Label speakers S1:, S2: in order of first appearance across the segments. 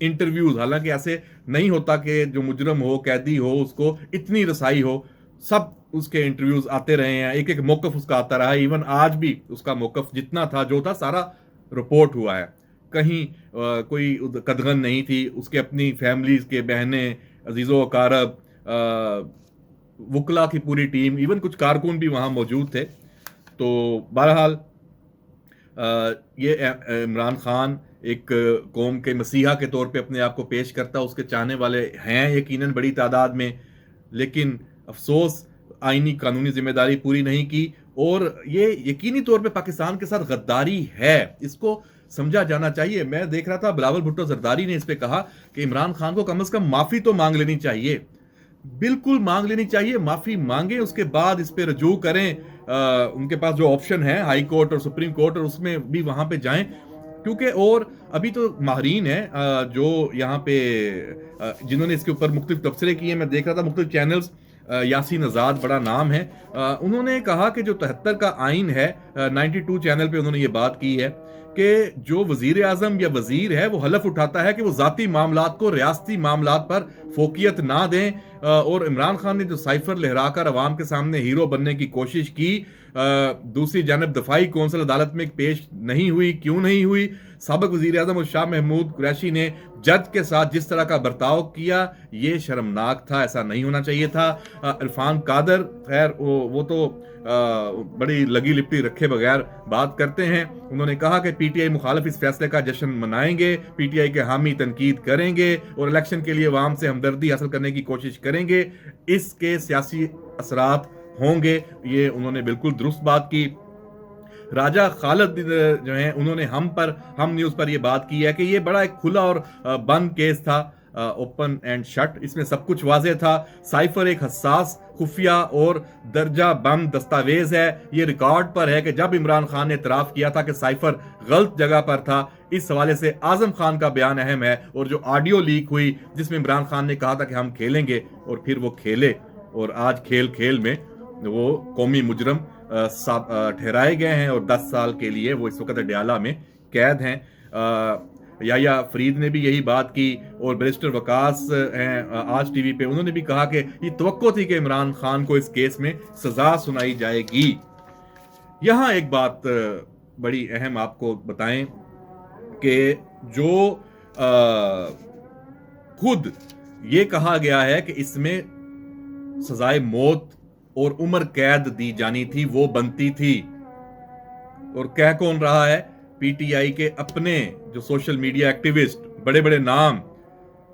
S1: Interviews, حالانکہ ایسے نہیں ہوتا کہ جو مجرم ہو، قیدی ہو، اس کو اتنی رسائی ہو، سب اس کے انٹرویوز آتے رہے ہیں، ایک ایک موقف اس کا آتا رہا ہے، ایون آج بھی اس کا موقف جتنا تھا جو تھا سارا رپورٹ ہوا ہے، کہیں کوئی قدغن نہیں تھی، اس کے اپنی فیملیز کے بہنیں، عزیز و اقارب، وکلا کی پوری ٹیم، ایون کچھ کارکن بھی وہاں موجود تھے. تو بہرحال یہ عمران خان ایک قوم کے مسیحا کے طور پہ اپنے آپ کو پیش کرتا، اس کے چاہنے والے ہیں یقیناً بڑی تعداد میں، لیکن افسوس آئینی قانونی ذمہ داری پوری نہیں کی، اور یہ یقینی طور پہ پاکستان کے ساتھ غداری ہے، اس کو سمجھا جانا چاہیے. میں دیکھ رہا تھا بلاول بھٹو زرداری نے اس پہ کہا کہ عمران خان کو کم از کم معافی تو مانگ لینی چاہیے، بالکل مانگ لینی چاہیے، معافی مانگیں، اس کے بعد اس پہ رجوع کریں. ان کے پاس جو آپشن ہے ہائی کورٹ اور سپریم کورٹ، اور اس میں بھی وہاں پہ جائیں، کیونکہ اور ابھی تو ماہرین ہیں جو یہاں پہ جنہوں نے اس کے اوپر مختلف تبصرے کیے ہیں. میں دیکھ رہا تھا مختلف چینلز، یاسین آزاد بڑا نام ہے، انہوں نے کہا کہ جو 73 کا آئین ہے، 92 چینل پہ انہوں نے یہ بات کی ہے کہ جو وزیر اعظم یا وزیر ہے وہ حلف اٹھاتا ہے کہ وہ ذاتی معاملات کو ریاستی معاملات پر فوقیت نہ دیں، اور عمران خان نے جو سائفر لہرا کر عوام کے سامنے ہیرو بننے کی کوشش کی، دوسری جانب دفاعی کونسل عدالت میں پیش نہیں ہوئی، کیوں نہیں ہوئی؟ سابق وزیر اعظم اور شاہ محمود قریشی نے جج کے ساتھ جس طرح کا برتاؤ کیا، یہ شرمناک تھا، ایسا نہیں ہونا چاہیے تھا. عرفان قادر، خیر وہ تو بڑی لگی لپٹی رکھے بغیر بات کرتے ہیں. انہوں نے کہا کہ پی ٹی آئی مخالف اس فیصلے کا جشن منائیں گے، پی ٹی آئی کے حامی تنقید کریں گے، اور الیکشن کے لیے عوام سے ہمدردی حاصل کرنے کی کوشش کریں گے، اس کے سیاسی اثرات ہوں گے. یہ انہوں نے بالکل درست بات کی. راجہ خالد جو ہیں انہوں نے ہم نیوز پر یہ بات کی ہے کہ یہ بڑا ایک کھلا اور بند کیس تھا، اوپن اینڈ شٹ، اس میں سب کچھ واضح تھا. سائفر ایک حساس، خفیہ اور درجہ بند دستاویز ہے. یہ ریکارڈ پر ہے کہ جب عمران خان نے اعتراف کیا تھا کہ سائفر غلط جگہ پر تھا، اس حوالے سے اعظم خان کا بیان اہم ہے، اور جو آڈیو لیک ہوئی جس میں عمران خان نے کہا تھا کہ ہم کھیلیں گے، اور پھر وہ کھیلے، اور آج کھیل میں وہ قومی مجرم ٹھہرائے گئے ہیں، اور 10 سال کے لیے وہ اس وقت اڈیالہ میں قید ہیں. یحییٰ فرید نے بھی یہی بات کی، اور بیرسٹر وقاص ہیں آج ٹی وی پہ، انہوں نے بھی کہا کہ یہ توقع تھی کہ عمران خان کو اس کیس میں سزا سنائی جائے گی. یہاں ایک بات بڑی اہم آپ کو بتائیں کہ جو خود یہ کہا گیا ہے کہ اس میں سزائے موت اور عمر قید دی جانی تھی، وہ بنتی تھی، اور کہہ کون رہا ہے؟ پی ٹی آئی کے اپنے جو سوشل میڈیا ایکٹیوسٹ، بڑے بڑے نام،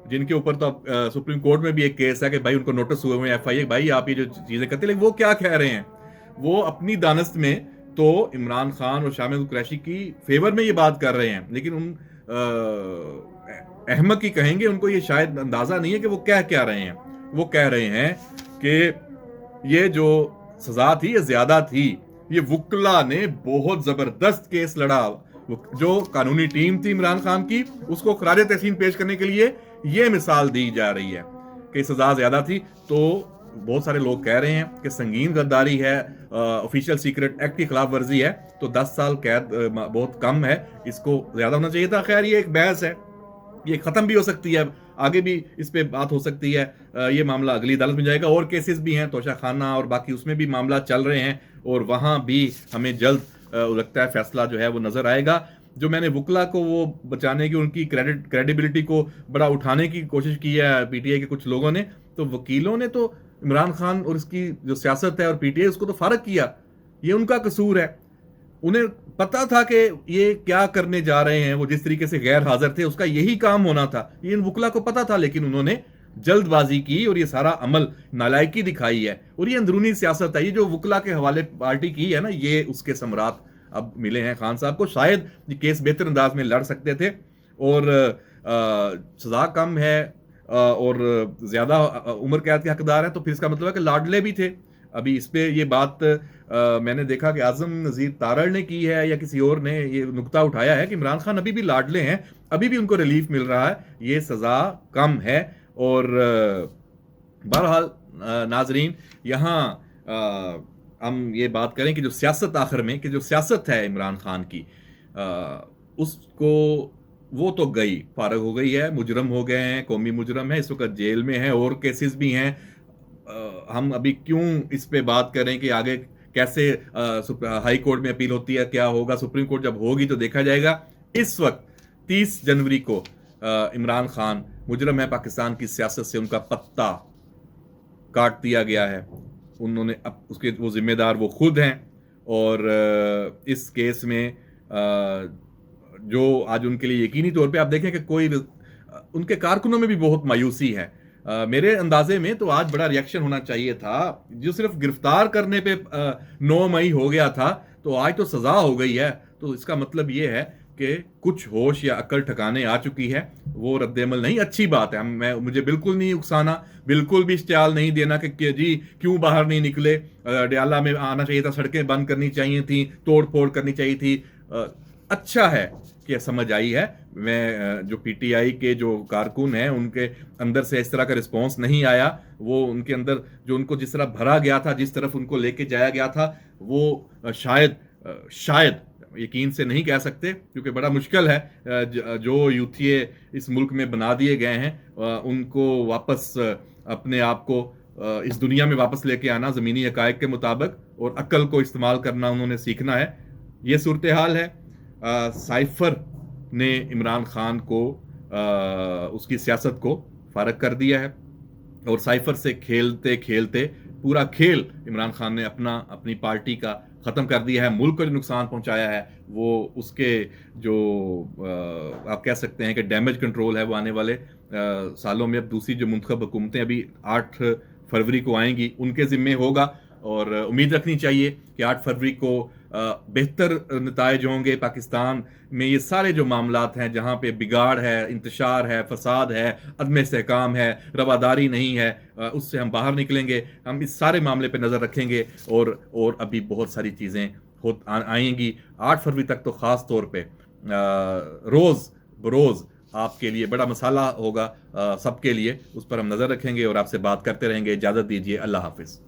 S1: جن کے اوپر تو سپریم کورٹ میں بھی ایک کیس ہے کہ بھائی ان کو نوٹس ہوئے ہوئے ایف آئی اے، بھائی آپ یہ جو چیزیں کرتے ہیں، لیکن وہ کیا کہہ رہے ہیں؟ وہ اپنی دانست میں تو عمران خان اور شاہ محمود قریشی کی فیور میں یہ بات کر رہے ہیں، لیکن ان احمق ہی کہیں گے، ان کو یہ شاید اندازہ نہیں ہے کہ وہ کیا رہے ہیں. وہ کہہ رہے ہیں کہ یہ جو سزا تھی یہ زیادہ تھی. یہ وکلا نے بہت زبردست کیس لڑا، جو قانونی ٹیم تھی عمران خان کی، اس کو خراج تحسین پیش کرنے کے لیے یہ مثال دی جا رہی ہے کہ سزا زیادہ تھی. تو بہت سارے لوگ کہہ رہے ہیں کہ سنگین غداری ہے، آفیشیل سیکرٹ ایکٹ کی خلاف ورزی ہے، تو 10 سال قید بہت کم ہے، اس کو زیادہ ہونا چاہیے تھا. خیر یہ ایک بحث ہے، یہ ختم بھی ہو سکتی ہے، آگے بھی اس پہ بات ہو سکتی ہے. یہ معاملہ اگلی عدالت میں جائے گا، اور کیسز بھی ہیں توشہ خانہ اور باقی، اس میں بھی معاملہ چل رہے ہیں، اور وہاں بھی ہمیں جلد لگتا ہے فیصلہ جو ہے وہ نظر آئے گا. جو میں نے وکلا کو وہ بچانے کی، ان کی کریڈیبلٹی کو بڑا اٹھانے کی کوشش کی ہے پی ٹی آئی کے کچھ لوگوں نے، تو وکیلوں نے تو عمران خان اور اس کی جو سیاست ہے اور پی ٹی آئی اس کو تو فارغ کیا. یہ ان کا قصور ہے، انہیں پتا تھا کہ یہ کیا کرنے جا رہے ہیں، وہ جس طریقے سے غیر حاضر تھے اس کا یہی کام ہونا تھا، یہ ان وکلا کو پتا تھا، لیکن انہوں نے جلد بازی کی اور یہ سارا عمل نالائکی دکھائی ہے. اور یہ اندرونی سیاست ہے، یہ جو وکلا کے حوالے پارٹی کی ہے نا، یہ اس کے ثمرات اب ملے ہیں خان صاحب کو. شاید یہ کیس بہتر انداز میں لڑ سکتے تھے، اور سزا کم ہے اور زیادہ عمر قید کے حقدار ہیں، تو پھر اس کا مطلب ہے کہ لاڈلے بھی تھے. ابھی اس پہ یہ بات میں نے دیکھا کہ اعظم نذیر تارڑ نے کی ہے یا کسی اور نے یہ نقطہ اٹھایا ہے کہ عمران خان ابھی بھی لاڈلے ہیں، ابھی بھی ان کو ریلیف مل رہا ہے، یہ سزا کم ہے. اور بہرحال ناظرین، یہاں ہم یہ بات کریں کہ جو سیاست آخر میں، کہ جو سیاست ہے عمران خان کی، اس کو وہ تو گئی، فارغ ہو گئی ہے، مجرم ہو گئے ہیں، قومی مجرم ہے، اس وقت جیل میں ہے، اور کیسز بھی ہیں. ہم ابھی کیوں اس پہ بات کریں کہ آگے کیسے ہائی کورٹ میں اپیل ہوتی ہے، کیا ہوگا، سپریم کورٹ جب ہوگی تو دیکھا جائے گا. اس وقت 30 جنوری کو عمران خان مجرم ہے، پاکستان کی سیاست سے ان کا پتہ کاٹ دیا گیا ہے. انہوں نے اس کے وہ ذمہ دار وہ خود ہیں، اور اس کیس میں جو آج ان کے لیے یقینی طور پہ آپ دیکھیں کہ کوئی ان کے کارکنوں میں بھی بہت مایوسی ہے. میرے اندازے میں تو آج بڑا ریئیکشن ہونا چاہیے تھا. جو صرف گرفتار کرنے پہ 9 مئی ہو گیا تھا، تو آج تو سزا ہو گئی ہے. تو اس کا مطلب یہ ہے کہ کچھ ہوش یا عقل ٹھکانے آ چکی ہے. وہ رد عمل نہیں، اچھی بات ہے. مجھے بالکل نہیں اکسانا، بالکل بھی اشتعال نہیں دینا کہ جی کیوں باہر نہیں نکلے، ڈیالہ میں آنا چاہیے تھا، سڑکیں بند کرنی چاہیے تھیں، توڑ پھوڑ کرنی چاہیے تھی. اچھا ہے کہ سمجھ آئی ہے. میں جو پی ٹی آئی کے جو کارکن ہیں ان کے اندر سے اس طرح کا رسپانس نہیں آیا. وہ ان کے اندر جو ان کو جس طرح بھرا گیا تھا، جس طرف ان کو لے کے جایا گیا تھا، وہ شاید یقین سے نہیں کہہ سکتے کیونکہ بڑا مشکل ہے. جو یوتھیے اس ملک میں بنا دیے گئے ہیں ان کو واپس اپنے آپ کو اس دنیا میں واپس لے کے آنا زمینی حقائق کے مطابق، اور عقل کو استعمال کرنا انہوں نے سیکھنا ہے. یہ صورتحال ہے. سائفر نے عمران خان کو اس کی سیاست کو فارغ کر دیا ہے، اور سائفر سے کھیلتے کھیلتے پورا کھیل عمران خان نے اپنی پارٹی کا ختم کر دیا ہے. ملک کو جو نقصان پہنچایا ہے وہ اس کے جو آپ کہہ سکتے ہیں کہ ڈیمیج کنٹرول ہے، وہ آنے والے سالوں میں اب دوسری جو منتخب حکومتیں ابھی 8 فروری کو آئیں گی ان کے ذمے ہوگا. اور امید رکھنی چاہیے کہ 8 فروری کو بہتر نتائج ہوں گے. پاکستان میں یہ سارے جو معاملات ہیں جہاں پہ بگاڑ ہے، انتشار ہے، فساد ہے، عدم استحکام ہے، رواداری نہیں ہے، اس سے ہم باہر نکلیں گے. ہم اس سارے معاملے پہ نظر رکھیں گے، اور ابھی بہت ساری چیزیں آئیں گی. 8 فروری تک تو خاص طور پہ روز بروز آپ کے لیے بڑا مسئلہ ہوگا سب کے لیے. اس پر ہم نظر رکھیں گے اور آپ سے بات کرتے رہیں گے. اجازت دیجیے، اللہ حافظ.